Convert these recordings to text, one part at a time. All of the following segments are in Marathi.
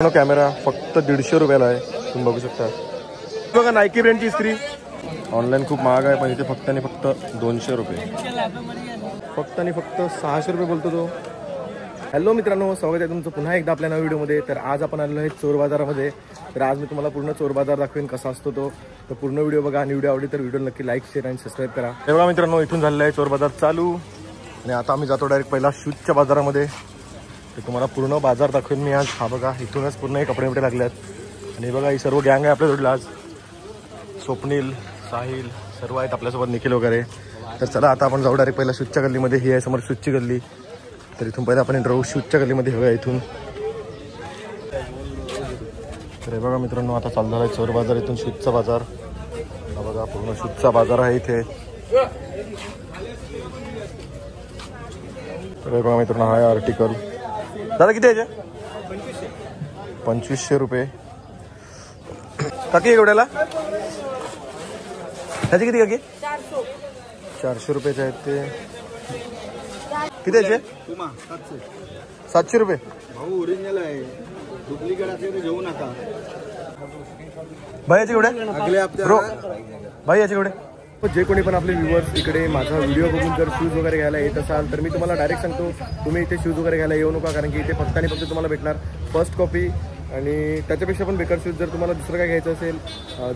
कॅमेरा फक्त 150 रुपयाला आहे, तुम्ही बघू शकता. बघा नायकी ब्रँडची इस्त्री ऑनलाईन खूप महाग आहे, पण इथे फक्त आणि फक्त 200 रुपये, फक्त आणि फक्त 600 रुपये बोलतो तो. हॅलो मित्रांनो, स्वागत आहे तुमचं पुन्हा एकदा आपल्या नव्या व्हिडिओमध्ये. तर आज आपण आलेलो आहे चोर बाजारामध्ये. तर आज मी तुम्हाला पूर्ण चोर बाजार दाखवेन कसा असतो तो. तर पूर्ण व्हिडिओ बघा आणि व्हिडिओ आवडली तर व्हिडिओ नक्की लाईक शेअर आणि सबस्क्राईब करा. हे बघा मित्रांनो, इथून झालेलं आहे चोर बाजार चालू आणि आता आम्ही जातो डायरेक्ट पहिला शूजच्या बाजारामध्ये. तर तुम्हाला पूर्ण बाजार दाखवेन मी आज. हा बघा, इथूनच पूर्ण हे कपडे बिपडे लागले आहेत आणि बघा ही सर्व गँग आहे आपल्या जोडला आज. स्वप्नील, साहिल सर्व आहेत आपल्यासोबत, निखिल वगैरे. तर चला आता आपण जाऊ डायरेक्ट पहिला शूजच्या गल्लीमध्ये. ही आहे समोर शूजची गल्ली. तर इथून पहिला आपण राहू शूजच्या गल्लीमध्ये. हवं इथून. तर हे बघा मित्रांनो, आता चालू झाला आहे चोर बाजार. इथून शूजचा बाजार. हा बघा पूर्ण शूजचा बाजार आहे इथे. तर हे बघा मित्रांनो, हा आहे आर्टिकल. दादा किती आहे? 2500 रुपये. काकी एवढ्याला ह्याचे किती काकी? 400 रुपयाचे आहेत ते. किती याचे? 700 रुपये. भाऊ ओरिजिनल आहे, डुप्लिकेट असेल तर घेऊ नका. भाई याचे केवढे? ब्रो भाई याचे केवढे? जे कोणी पण आपले व्ह्यूअर्स इकडे माझा व्हिडिओ बघून जर शूज वगैरे घ्यायला येत असाल तर मी तुम्हाला डायरेक्ट सांगतो, तुम्ही इथे शूज वगैरे घ्यायला येऊ नका. कारण की इथे फक्त आणि फक्त तुम्हाला भेटणार फर्स्ट कॉपी आणि त्याच्यापेक्षा पण बेकार शूज. जर तुम्हाला दुसरं काय घ्यायचं असेल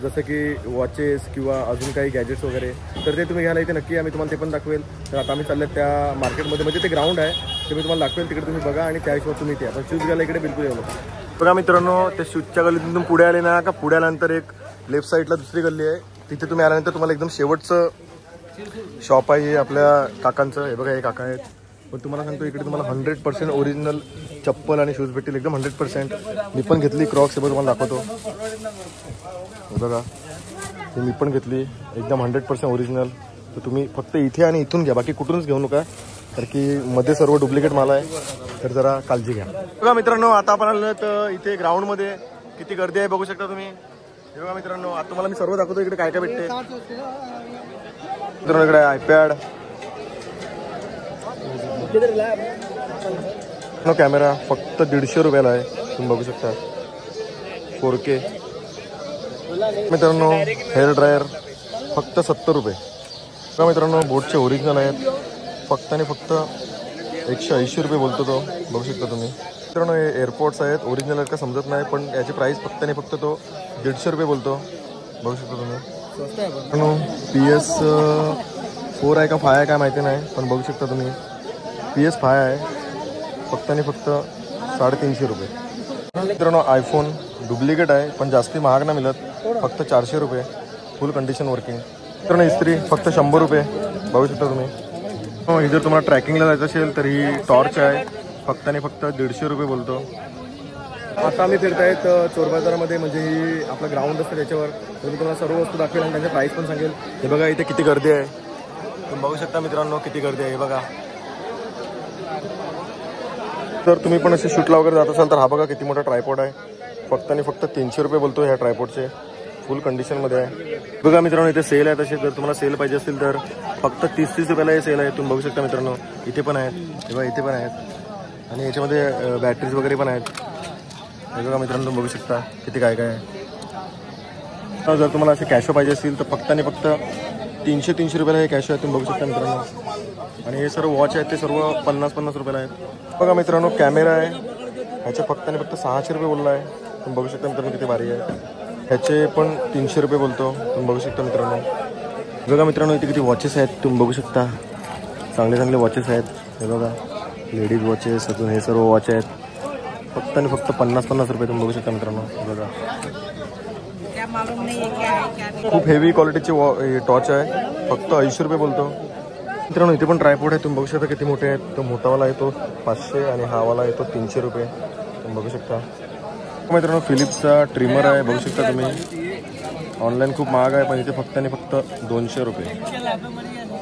जसं की वॉचेस किंवा अजून काही गॅजेट्स वगैरे, तर ते तुम्ही घ्यायला इथे नक्की. आम्ही तुम्हाला ते पण दाखवेल. तर आता आम्ही चालले त्या मार्केटमध्ये, म्हणजे ते ग्राउंड आहे, ते मी तुम्हाला दाखवेल. तिकडे तुम्ही बघा आणि त्या हिशोबात तुम्ही इथे. आपण शूज घ्यायला इकडे बिलकुल येऊ नका. बघा मित्रांनो, ते शूजच्या गल्लीतून पुढे आले ना का, पुढे आल्यानंतर एक लेफ्ट साईडला दुसरी गल्ली आहे. तिथे तुम्ही आल्यानंतर तुम्हाला एकदम शेवटचं शॉप आहे हे आपल्या काकांचं. हे बघा हे काका आहेत. पण तुम्हाला सांगतो इकडे तुम्हाला 100% ओरिजिनल चप्पल आणि शूज भेटतील, एकदम 100%. मी पण घेतली क्रॉक्स, हे बघा तुम्हाला दाखवतो. हे बघा ही मी पण घेतली, एकदम 100% ओरिजिनल. तर तुम्ही फक्त इथे आणि इथून घ्या, बाकी कुठूनच घेऊ नका, कारण की मध्ये सर्व डुप्लिकेट माल आहे. तर जरा काळजी घ्या. बघा मित्रांनो, आता आपण आलो तर इथे ग्राउंडमध्ये किती गर्दी आहे बघू शकता तुम्ही. हे बघा मित्रांनो, आता तुम्हाला मी सर्व दाखवतो इकडे काय काय भेटते. मित्रांनो इकडे आयपॅड, कॅमेरा फक्त 150 रुपयाला आहे, तुम्ही बघू शकता. 4K. मित्रांनो हेअर ड्रायर फक्त 70 रुपये. बघा मित्रांनो, बोटचे ओरिजिनल आहेत, फक्त आणि फक्त 180 रुपये बोलतो तो, बघू शकता तुम्ही. मित्रांनो हे एअरपोर्ट्स आहेत, ओरिजिनल आहेत का समजत नाही, पण याची प्राईस फक्त आणि फक्त तो 150 रुपये बोलतो, बघू शकता तुम्ही. मित्रांनो PS4 आहे का 5 आहे काय माहिती नाही, पण बघू शकता तुम्ही PS5 आहे, फक्त आणि फक्त 350 रुपये. मित्रांनो आयफोन डुप्लिकेट आहे, पण जास्ती महाग नाही मिळत, फक्त 400 रुपये, फुल कंडिशन वर्किंग. मित्रांनो इस्त्री फक्त 100 रुपये, बघू शकता तुम्ही. ही जर तुम्हाला ट्रॅकिंगला जायचं असेल तर ही टॉर्च आहे, फक्त आणि फक्त 150 रुपये बोलतो. आता आम्ही फिरत आहेत चोर बाजारामध्ये, म्हणजे ही आपलं ग्राउंड असतं त्याच्यावर. तर मी तुम्हाला सर्व वस्तू दाखवेल आणि त्यांचे प्राईस पण सांगेल. हे बघा इथे किती गर्दी आहे, तुम्ही बघू शकता मित्रांनो किती गर्दी आहे. हे बघा, तर तुम्ही पण असे शूटला वगैरे जात असाल तर हा बघा किती मोठा ट्रायपॉड आहे, फक्त आणि फक्त 300 रुपये बोलतो ह्या ट्रायपॉडचे, फुल कंडिशनमध्ये आहे. बघा मित्रांनो इथे सेल आहे तसे, जर तुम्हाला सेल पाहिजे असेल तर फक्त 30-30 रुपयाला हे सेल आहे, तुम्ही बघू शकता मित्रांनो. इथे पण आहेत, तेव्हा इथे पण आहेत आणि याच्यामध्ये बॅटरीज वगैरे पण आहेत. हे बघा मित्रांनो, तुम्ही बघू शकता किती काय काय आहे. जर तुम्हाला असे कॅशो पाहिजे असतील तर फक्त आणि फक्त 300 रुपयाला हे कॅशो आहे, तुम्ही बघू शकता मित्रांनो. आणि हे सर्व वॉच आहेत ते सर्व 50 रुपयाला आहेत. बघा मित्रांनो कॅमेरा आहे, ह्याचे फक्त आणि फक्त 600 रुपये बोलला आहे, तुम्ही बघू शकता मित्रांनो किती भारी आहे. ह्याचे पण 300 रुपये बोलतो, तुम्ही बघू शकता मित्रांनो. बघा मित्रांनो इथे किती वॉचेस आहेत, तुम्ही बघू शकता, चांगले चांगले वॉचेस आहेत. हे बघा लेडीज वॉचेस, अजून हे सर्व वॉच आहेत, फक्त आणि फक्त 50 रुपये, तुम्ही बघू शकता मित्रांनो. बघा खूप हेवी क्वालिटीची टॉर्च आहे, फक्त 80 रुपये बोलतो. मित्रांनो इथे पण ट्रायपॉड आहे, तुम्ही बघू शकता किती मोठे आहेत. तो मोठावाला आहे तो 500 आणि हा वाला आहे तो 300 रुपये, तुम्ही बघू शकता. मित्रांनो फिलिप्सचा ट्रिमर आहे, बघू शकता तुम्ही. ऑनलाईन खूप महाग आहे, पण इथे फक्त आणि फक्त 200 रुपये.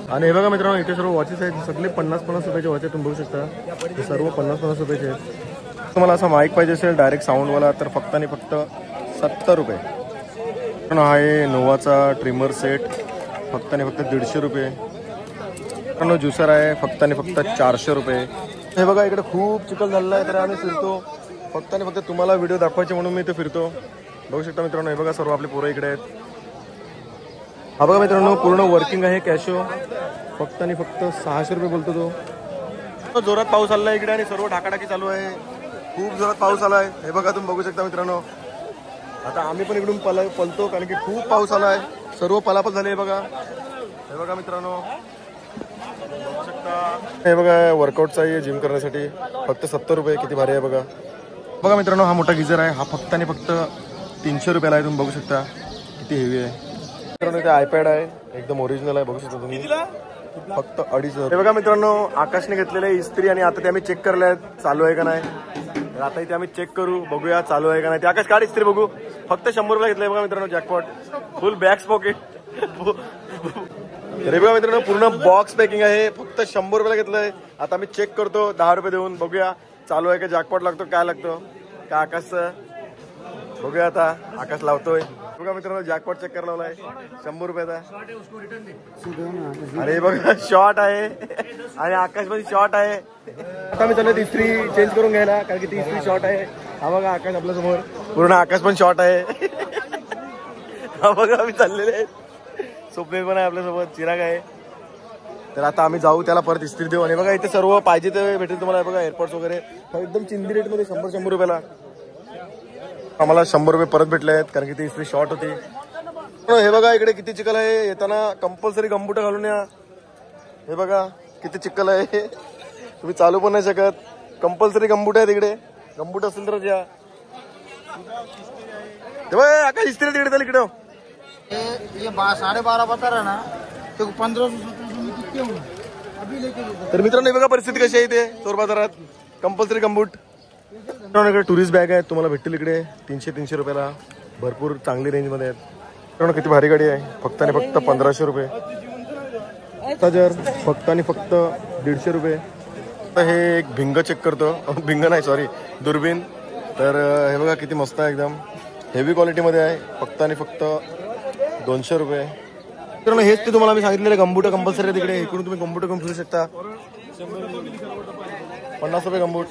आणि हे बघा मित्रांनो इथे सर्व वॉचेस आहेत, सगळे 50 रुपयाचे वॉच आहेत, तुम्ही बघू शकता. हे सर्व 50 रुपयाचे आहेत. तुम्हाला असा माईक पाहिजे असेल डायरेक्ट साऊंडवाला तर फक्त आणि फक्त 70 रुपये. हा आहे नोवाचा ट्रिमर सेट, फक्त आणि फक्त 150 रुपये. ज्युसर आहे, फक्त आणि फक्त 400 रुपये. हे बघा इकडे खूप चिखल झालेला आहे, तर आम्ही फिरतो फक्त आणि फक्त तुम्हाला व्हिडिओ दाखवायचे म्हणून मी इथे फिरतो. बघू शकता मित्रांनो, हे बघा सर्व आपले पोरं इकडे आहेत. हा बघा मित्रांनो, पूर्ण वर्किंग आहे कॅशो. फक्त आणि फक्त 600 रुपये बोलतो तो. जोरात पाऊस आलाय इकडे आणि सर्व ढाकाढाकी चालू आहे. खूप जोरात पाऊस आलाय. हे बघा तुम्ही बघू शकता मित्रांनो. आता आम्ही पण इकडून पलतो कारण की खूप पाऊस आलाय. सर्व पलापल झाले. हे बघा मित्रांनो, बघू शकता. हे बघा वर्कआउटचा आहे जिम करण्यासाठी. फक्त 70 रुपये. किती भारी आहे बघा. बघा मित्रांनो, हा मोठा गिझर आहे. हा फक्त आणि फक्त 300 रुपयाला आहे. तुम्ही बघू शकता किती हेवी आहे. मित्रांनो इथे आयपॅड आहे, एकदम ओरिजिनल आहे. बघू शकता तुम्ही. फक्त 250. हे बघा मित्रांनो, आकाशने घेतलेले इस्त्री आणि आता ते आम्ही चेक करले आहेत चालू आहे का नाही. तर आता इथे आम्ही चेक करू, बघूया चालू आहे का नाही. ते आकाश काढ इस्त्री बघू. फक्त 100 रुपये घेतले बघा मित्रांनो. जॅकपॉट फुल बॅग्स पॉकेट. अरे बघा मित्रांनो, पूर्ण बॉक्स पॅकिंग आहे. फक्त 100 रुपयाला घेतलंय. आता आम्ही चेक करतो 10 रुपये देऊन. बघूया चालू आहे का, जॅकपॉट लागतो काय लागतो का आकाशचं. बघूया आता आकाश लावतोय. बघा मित्रांनो, जॅकपॉट चेक करायला लावलाय 100 रुपयाचा. अरे बघा शॉर्ट आहे आणि आकाश मध्ये शॉर्ट आहे. आता मी चाललो इस्त्री चेंज करून घ्यायला कारण की ती इस्त्री शॉर्ट आहे. हा बघा आकाश आपल्या समोर. पूर्ण आकाश पण शॉर्ट आहे. हा बघा आम्ही चाललेले आहेत. स्वप्नील पण आहे आपल्यासोबत, चिराग आहे. तर आता आम्ही जाऊ, त्याला परत इस्त्री देऊ. आणि बघा इथे सर्व पाहिजे ते भेटेल तुम्हाला. बघा एअरपोर्ट्स वगैरे एकदम चिंदी रेटमध्ये 100 रुपयाला. आम्हाला 100 रुपये परत भेटले आहेत कारण की ती इस्त्री शॉर्ट होती. हे बघा इकडे किती चिखल आहे. येताना कंपल्सरी गंबूट घालून या. हे बघा किती चिखल आहे. तुम्ही चालू पण नाही शकत. कंपल्सरी गंबूट आहे तिकडे. गंबूट असेल तरच या. आकाश इस्त्री तिकडे त्याला इकडे. ये 12.5 बता रहा ना, तो 1500 तर मित्रांनो, हे बघा परिस्थिती कशी आहे इथे चोर बाजारात. Compulsory gumboot. इकडे टुरिस्ट बॅग आहे तुम्हाला भेटतील इकडे 300 रुपयाला. भरपूर चांगली रेंजमध्ये आहेत. मित्रांनो किती भारी गाडी आहे. फक्त आणि फक्त 1500 रुपये. फक्त आणि फक्त 150 रुपये. तर हे एक भिंग चेक करतो. भिंग नाही सॉरी, दुर्बीन. तर हे बघा किती मस्त आहे, एकदम हेवी क्वालिटीमध्ये आहे. फक्त आणि फक्त 200 रुपये. मित्रांनो हेच ते तुम्हाला मी सांगितलेलं गंबूट कंपल्सरी आहे तिकडे. इकडून तुम्ही गंबूट घेऊन फिरू शकता. 50 रुपये गंबूट.